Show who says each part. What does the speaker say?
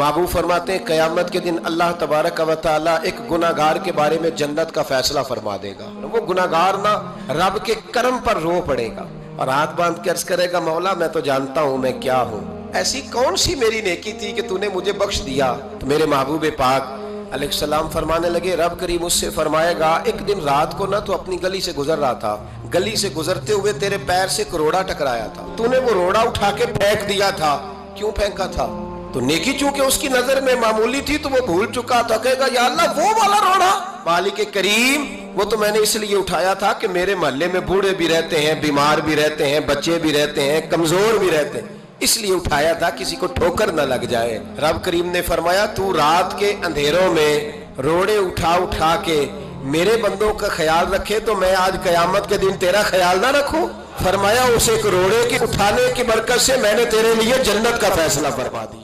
Speaker 1: महबूब फरमाते हैं क़यामत के दिन अल्लाह तबारक व तआला एक गुनाहगार के बारे में जन्नत का फैसला फरमा देगा। वो गुनाहगार ना रब के करम पर रो पड़ेगा और हाथ बांध के अर्ज करेगा, मौला मैं तो जानता हूँ मैं क्या हूँ, ऐसी कौन सी मेरी नेकी थी कि तूने मुझे बख्श दिया। तो मेरे महबूब पाक अलैहिस्सलाम फरमाने लगे, रब करीम उससे फरमाएगा, एक दिन रात को ना तो अपनी गली से गुजर रहा था, गली से गुजरते हुए तेरे पैर से एक रोड़ा टकराया था, तूने वो रोड़ा उठा के फेंक दिया था। क्यों फेंका था? तो नेकी चूंकि उसकी नजर में मामूली थी तो वो भूल चुका था। कहेगा या अल्लाह वो वाला रोड़ा, मालिक करीम वो तो मैंने इसलिए उठाया था कि मेरे मोहल्ले में बूढ़े भी रहते हैं, बीमार भी रहते हैं, बच्चे भी रहते हैं, कमजोर भी रहते हैं, इसलिए उठाया था किसी को ठोकर न लग जाए। रब करीम ने फरमाया तू रात के अंधेरों में रोड़े उठा उठा के मेरे बंदों का ख्याल रखे तो मैं आज कयामत के दिन तेरा ख्याल ना रखूं। फरमाया उस एक रोड़े के उठाने की बरकत से मैंने तेरे लिए जन्नत का फैसला फरमा दिया।